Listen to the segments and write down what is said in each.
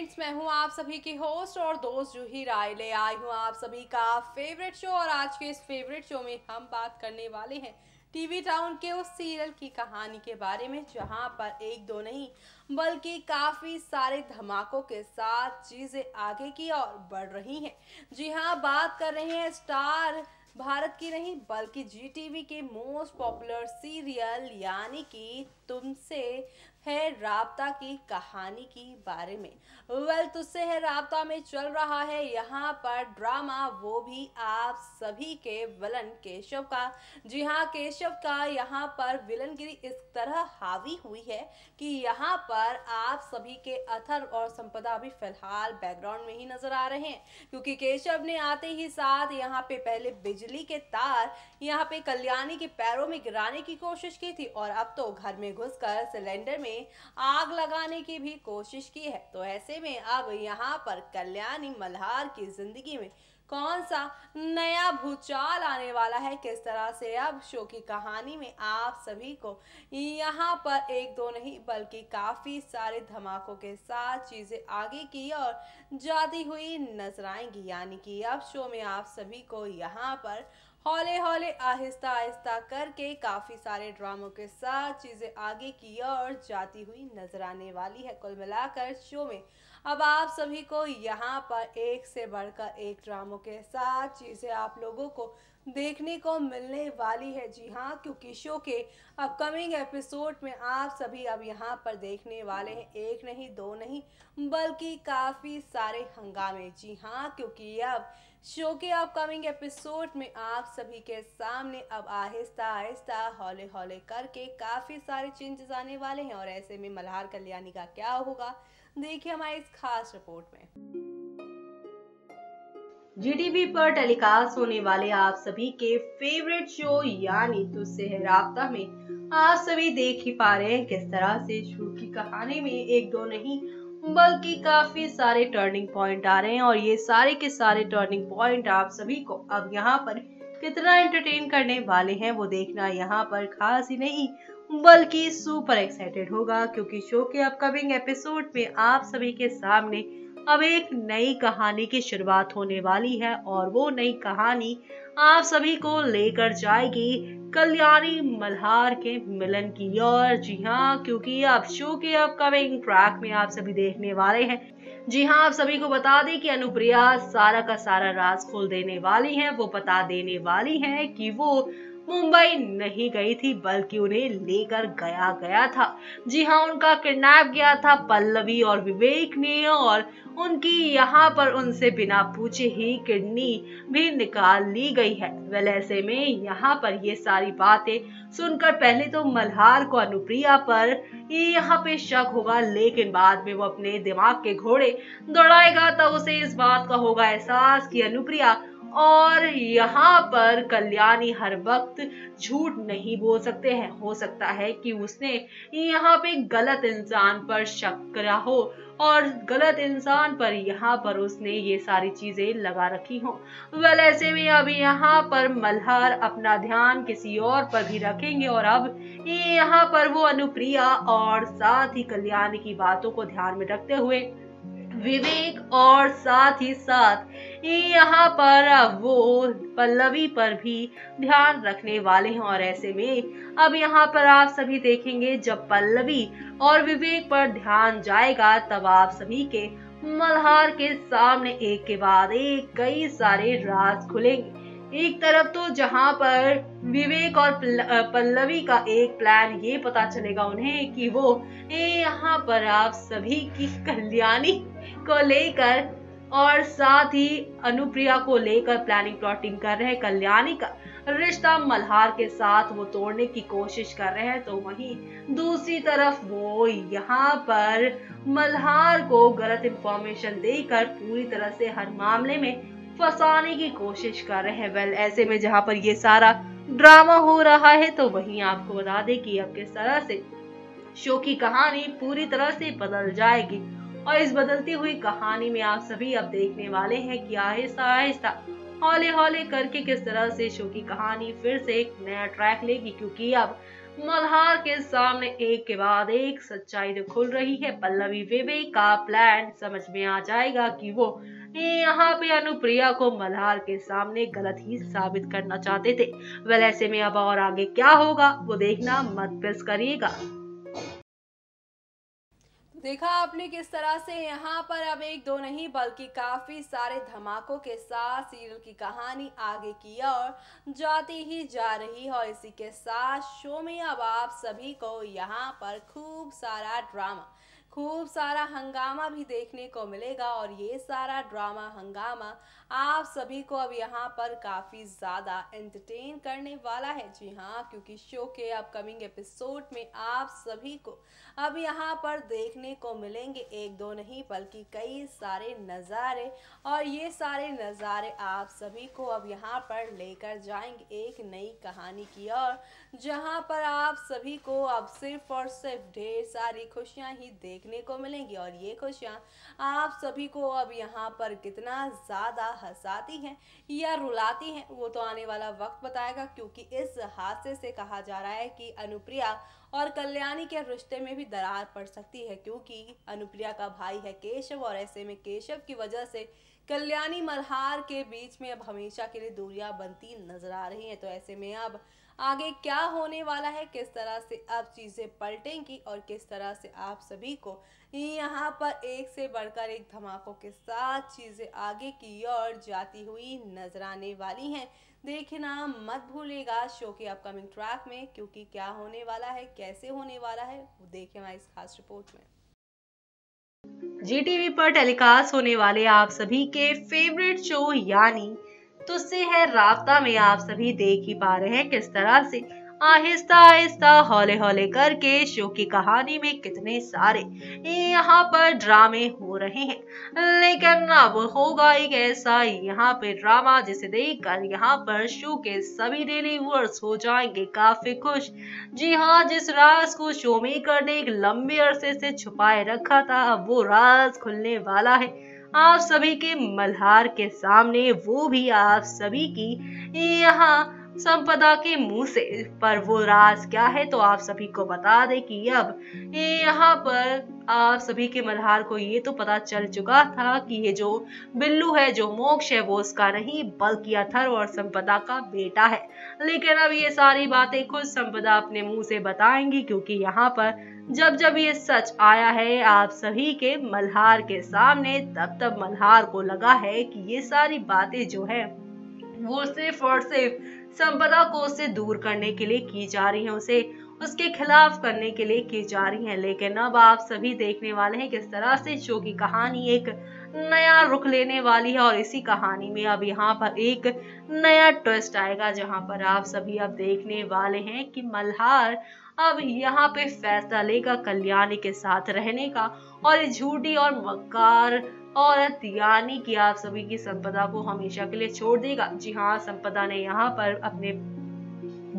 Friends, मैं हूं आप सभी की होस्ट और दोस्त जूही राय। ले आई हूं आप सभी का फेवरेट शो और आज के इस फेवरेट शो में हम बात करने वाले हैं टीवी टाउन के उस सीरियल की कहानी के बारे में जहां पर एक दो नहीं बल्कि काफी सारे धमाकों के साथ चीजें आगे की ओर बढ़ रही हैं। जी हाँ, बात कर रहे हैं स्टार भारत की नहीं बल्कि जी टीवी के मोस्ट पॉपुलर सीरियल यानी कि तुमसे है राबता की कहानी की बारे में। तुझसे है राबता में चल रहा है यहाँ पर ड्रामा, वो भी आप सभी के विलन केशव का। जी हाँ, केशव का यहाँ पर विलनगिरी इस तरह हावी हुई है कि यहाँ पर आप सभी के अथर और संपदा अभी फिलहाल बैकग्राउंड में ही नजर आ रहे हैं, क्योंकि केशव ने आते ही साथ यहाँ पे पहले बिजली के तार यहाँ पे कल्याणी के पैरों में गिराने की कोशिश की थी और अब तो घर में घुसकर सिलेंडर में आग लगाने की भी कोशिश की है। तो ऐसे में अब यहाँ पर कल्याणी मल्हार की जिंदगी में कौन सा नया भूचाल आने वाला है, किस तरह से अब शो की कहानी में आप सभी को यहाँ पर एक दो नहीं बल्कि काफी सारे धमाकों के साथ चीजें आगे की और जाती हुई नजर आएंगी। यानी कि अब शो में आप सभी को यहाँ पर हौले हौले आहिस्ता आहिस्ता करके काफी सारे ड्रामों के साथ चीजें आगे की ओर जाती हुई नजर आने वाली है। कुल मिलाकर शो में अब आप सभी को यहाँ पर एक से बढ़कर एक ड्रामों के साथ चीजें आप लोगों को देखने को मिलने वाली है। जी हाँ, क्योंकि शो के अपकमिंग एपिसोड में आप सभी अब यहाँ पर देखने वाले हैं एक नहीं दो नहीं बल्कि काफी सारे हंगामे। जी हाँ, क्योंकि अब शो के अपकमिंग एपिसोड में आप सभी के सामने अब आहिस्ता आहिस्ता हौले हौले करके काफी सारे चेंजेस आने वाले हैं और ऐसे में मल्हार कल्याणी का क्या होगा, देखिए हमारी इस खास रिपोर्ट में। जीटीवी पर टेलीकास्ट होने वाले आप सभी के फेवरेट शो यानी तुझसे है राबता में आप सभी देख ही पा रहे हैं किस तरह से शो की कहानी में एक दो नहीं बल्कि काफी सारे टर्निंग पॉइंट आ रहे हैं और ये सारे के सारे टर्निंग पॉइंट आप सभी को अब यहाँ पर कितना एंटरटेन करने वाले हैं वो देखना यहाँ पर खास ही नहीं बल्कि सुपर एक्साइटेड होगा, क्योंकि शो के अपकमिंग एपिसोड में आप सभी के सामने अब एक नई कहानी की शुरुआत होने वाली है और वो नई कहानी आप सभी को लेकर जाएगी कल्याणी मल्हार के मिलन की ओर। जी हाँ, क्योंकि अब शो के अपकमिंग ट्रैक में आप सभी देखने वाले हैं। जी हाँ, आप सभी को बता दें कि अनुप्रिया सारा का सारा राज खोल देने वाली है। वो बता देने वाली है कि वो मुंबई नहीं गई थी बल्कि उन्हें लेकर गया गया था। जी हाँ, उनका किडनैप किया था पल्लवी और विवेक ने और उनकी यहाँ पर उनसे बिना पूछे ही किडनी भी निकाल ली गई है। वेल ऐसे में यहाँ पर ये सारी बातें सुनकर पहले तो मल्हार को अनुप्रिया पर यहाँ पे शक होगा, लेकिन बाद में वो अपने दिमाग के घोड़े दौड़ाएगा तब उसे इस बात का होगा एहसास कि अनुप्रिया और यहाँ पर कल्याणी हर वक्त झूठ नहीं बोल सकते हैं। हो सकता है कि उसने यहाँ पे गलत इंसान पर शक करा हो और गलत इंसान पर यहाँ पर उसने ये सारी चीजें लगा रखी हो। वेल ऐसे में अब यहाँ पर मल्हार अपना ध्यान किसी और पर भी रखेंगे और अब यहाँ पर वो अनुप्रिया और साथ ही कल्याणी की बातों को ध्यान में रखते हुए विवेक और साथ ही साथ यहाँ पर वो पल्लवी पर भी ध्यान रखने वाले हैं। और ऐसे में अब यहाँ पर आप सभी देखेंगे जब पल्लवी और विवेक पर ध्यान जाएगा तब आप सभी के मल्हार के सामने एक के बाद एक कई सारे राज खुलेंगे। एक तरफ तो जहां पर विवेक और पल्लवी का एक प्लान ये पता चलेगा उन्हें कि वो यहाँ पर आप सभी की कल्याणी को लेकर और साथ ही अनुप्रिया को लेकर प्लानिंग प्लॉटिंग कर रहे हैं। कल्याणी का रिश्ता मल्हार के साथ वो तोड़ने की कोशिश कर रहे हैं, तो वहीं दूसरी तरफ वो यहाँ पर मल्हार को गलत इंफॉर्मेशन देकर पूरी तरह से हर मामले में फंसाने की कोशिश कर रहे हैं। वेल ऐसे में जहां पर ये सारा ड्रामा हो रहा है तो वहीं आपको बता दें कि अब किस तरह से शो की कहानी पूरी तरह से बदल जाएगी और इस बदलती हुई कहानी में आप सभी अब देखने वाले हैं कि आहिस्ता आहिस्ता हौले हौले करके किस तरह से शो की कहानी फिर से एक नया ट्रैक लेगी, क्योंकि अब मल्हार के सामने एक के बाद एक सच्चाई तो खुल रही है। पल्लवी विवेक का प्लान समझ में आ जाएगा कि वो यहाँ पे अनुप्रिया को मल्हार के सामने गलत ही साबित करना चाहते थे। वेल ऐसे में अब और आगे क्या होगा वो देखना मत मिस करिएगा। देखा आपने किस तरह से यहाँ पर अब एक दो नहीं बल्कि काफी सारे धमाकों के साथ सीरियल की कहानी आगे की ओर जाती ही जा रही है। और इसी के साथ शो में अब आप सभी को यहाँ पर खूब सारा ड्रामा, खूब सारा हंगामा भी देखने को मिलेगा। और ये सारा ड्रामा हंगामा आप सभी को अब यहाँ पर काफ़ी ज़्यादा एंटरटेन करने वाला है। जी हाँ, क्योंकि शो के अपकमिंग एपिसोड में आप सभी को अब यहाँ पर देखने को मिलेंगे एक दो नहीं बल्कि कई सारे नज़ारे। और ये सारे नज़ारे आप सभी को अब यहाँ पर लेकर जाएंगे एक नई कहानी की ओर, जहाँ पर आप सभी को अब सिर्फ और सिर्फ ढेर सारी खुशियाँ ही देखने को मिलेंगी। और ये खुशियाँ आप सभी को अब यहाँ पर कितना ज़्यादा हंसाती हैं या रुलाती हैं वो तो आने वाला वक्त बताएगा। क्योंकि इस हादसे से कहा जा रहा है कि अनुप्रिया और कल्याणी के रिश्ते में भी दरार पड़ सकती है, क्योंकि अनुप्रिया का भाई है केशव और ऐसे में केशव की वजह से कल्याणी मल्हार के बीच में अब हमेशा के लिए दूरियां बनती नजर आ रही हैं। तो ऐसे में अब आगे क्या होने वाला है, किस तरह से अब चीज़ें पलटेंगी और किस तरह से आप सभी को यहाँ पर एक से बढ़कर एक धमाकों के साथ चीज़ें आगे की ओर जाती हुई नजर आने वाली हैं। देखना मत भूलिएगा शो के अपकमिंग ट्रैक में, क्योंकि क्या होने वाला है, कैसे होने वाला है वो देखें हमारी इस खास रिपोर्ट में। जी पर टेलीकास्ट होने वाले आप सभी के फेवरेट शो यानी तुझसे है राब्ता में आप सभी देख ही पा रहे हैं किस तरह से आहिस्ता आहिस्ता हौले हौले करके शो की कहानी में कितने सारे यहाँ पर ड्रामे हो रहे हैं। लेकिन अब होगा एक ऐसा यहाँ पे ड्रामा जिसे देखकर यहाँ पर शो के सभी डेली व्यूअर्स हो जाएंगे काफी खुश। जी हाँ, जिस राज को शो मेकर ने एक लंबे अरसे से छुपाए रखा था अब वो राज खुलने वाला है आप सभी के मल्हार के सामने, वो भी आप सभी की यहाँ संपदा के मुंह से। पर वो राज क्या है तो आप सभी को बता दे कि अब यहाँ पर आप सभी के मल्हार को ये तो पता चल चुका था कि ये जो बिल्लू है, जो मोक्ष है, वो उसका नहीं बल्कि अथर्व और संपदा का बेटा है। लेकिन अब ये सारी बातें खुद संपदा अपने मुंह से बताएंगी, क्योंकि यहाँ पर जब जब ये सच आया है आप सभी के मल्हार के सामने, तब तब मल्हार को लगा है कि ये सारी बातें जो है वो सिर्फ और सिर्फ संपदा को उससे दूर करने के लिए की जा रही है, उसे उसके खिलाफ करने के लिए की जा रही है। लेकिन अब आप सभी देखने वाले हैं किस तरह से शो की कहानी एक नया रुख लेने वाली है। और इसी कहानी में अब यहाँ पर एक नया ट्विस्ट आएगा, जहाँ पर आप सभी अब देखने वाले हैं कि मल्हार अब यहाँ पे फैसला लेगा कल्याणी के साथ रहने का और इस झूठी और मक्कार औरत यानी कि आप सभी की संपदा को हमेशा के लिए छोड़ देगा। जी हाँ, संपदा ने यहाँ पर अपने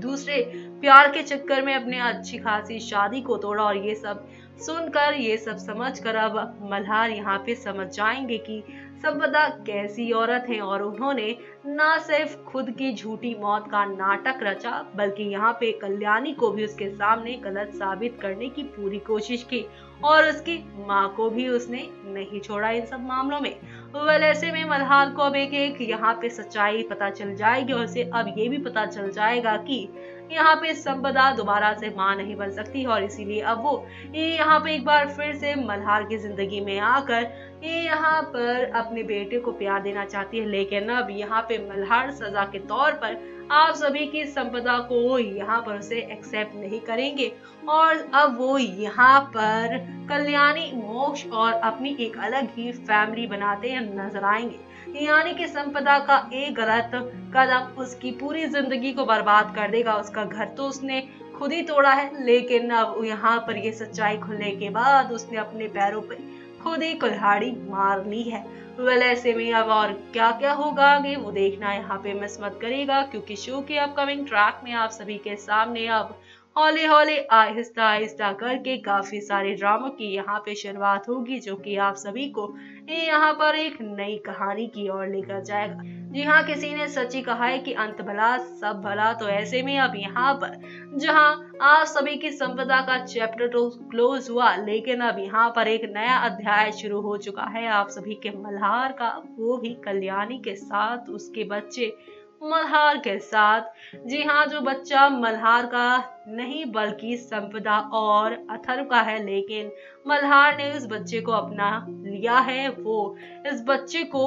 दूसरे प्यार के चक्कर में अपने अच्छी खासी शादी को तोड़ा और ये सब सुनकर, ये सब समझकर अब मल्हार यहाँ पे समझ जाएंगे कि संपदा कैसी औरत है। और उन्होंने न सिर्फ खुद की झूठी मौत का नाटक रचा बल्कि यहाँ पे कल्याणी को भी उसके सामने गलत साबित करने की पूरी कोशिश की और उसकी माँ को भी उसने नहीं छोड़ा इन सब मामलों में। वेल ऐसे में मल्हार को अब एक एक यहाँ पे सच्चाई पता चल जाएगी और उसे अब ये भी पता चल जाएगा कि यहाँ पे संपदा दोबारा से माँ नहीं बन सकती और इसीलिए अब वो यहाँ पे एक बार फिर से मल्हार की जिंदगी में आकर यहाँ पर अपने बेटे को प्यार देना चाहती है। लेकिन अब यहाँ पे मल्हार सजा के तौर पर आप सभी की संपदा को यहाँ पर उसे एक्सेप्ट नहीं करेंगे और अब वो यहाँ पर कल्याणी, मोक्ष और अपनी एक अलग ही फैमिली बनाते नजर आएंगे। यानी कि संपदा का एक गलत कदम उसकी पूरी जिंदगी को बर्बाद कर देगा। उसका घर तो उसने खुद ही तोड़ा है, लेकिन अब यहाँ पर ये सच्चाई खुलने के बाद उसने अपने पैरों पे खुद ही कुल्हाड़ी मार ली है। वेल ऐसे में अब और क्या क्या होगा आगे वो देखना यहाँ पे मिस मत करिएगा, क्योंकि शो के अपकमिंग ट्रैक में आप सभी के सामने अब हौले हौले आहिस्ता आहिस्ता करके काफी सारे ड्रामों की यहाँ पे शुरुआत होगी, जो कि आप सभी को यहाँ पर एक नई कहानी की ओर लेकर जाएगा। जी हाँ, किसी ने सच ही कहा है कि अंत भला सब भला। तो ऐसे में अब यहाँ पर जहाँ आप सभी की संपदा का चैप्टर तो क्लोज हुआ, लेकिन अब यहाँ पर एक नया अध्याय शुरू हो चुका है आप सभी के मल्हार का, वो भी कल्याणी के साथ, उसके बच्चे मल्हार के साथ। जी हाँ, जो बच्चा मल्हार का नहीं बल्कि संपदा और अथर्व का है, लेकिन मल्हार ने उस बच्चे को अपना लिया है। वो इस बच्चे को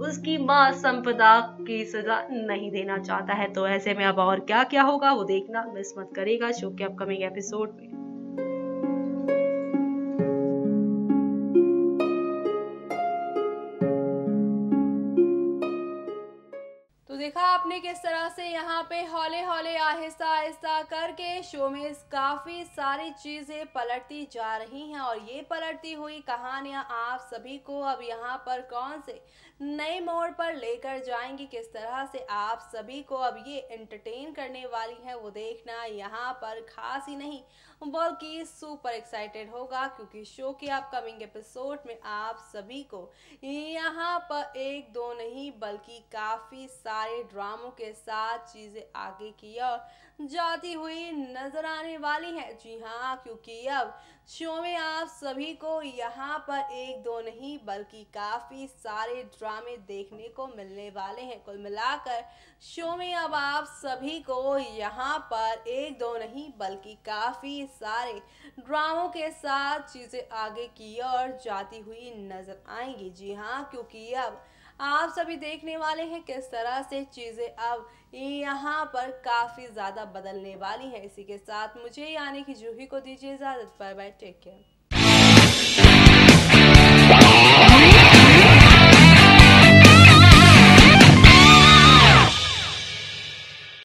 उसकी माँ संपदा की सजा नहीं देना चाहता है। तो ऐसे में अब और क्या क्या होगा वो देखना मिस मत करेगा शो के अपकमिंग एपिसोड में। तो देखा आपने किस तरह से यहाँ पे हौले हौले आहिस्ता आहिस्ता करके शो में काफी सारी चीजें पलटती जा रही हैं, और ये पलटती हुई कहानियां आप सभी को अब यहाँ पर कौन से नए मोड़ पर लेकर जाएंगी, किस तरह से आप सभी को अब ये एंटरटेन करने वाली हैं, वो देखना यहाँ पर खास ही नहीं बल्कि सुपर एक्साइटेड होगा, क्योंकि शो के अपकमिंग एपिसोड में आप सभी को यहाँ पर एक दो नहीं बल्कि काफी सारे ड्रामों के साथ चीजें आगे की ओर जाती हुई नजर आने वाली हैं। जी हाँ, क्योंकि अब शो में आप सभी को यहाँ पर एक दो नहीं बल्कि काफी सारे ड्रामे देखने को मिलने वाले हैं। कुल मिलाकर शो में अब आप सभी को यहाँ पर एक दो नहीं बल्कि काफी सारे ड्रामों के साथ चीजें आगे की ओर जाती हुई नजर आएंगी। जी हाँ, क्योंकि अब आप सभी देखने वाले हैं किस तरह से चीजें अब यहाँ पर काफी ज्यादा बदलने वाली है। इसी के साथ मुझे यानी कि जूही को दीजिए इजाजत। Bye bye, take care.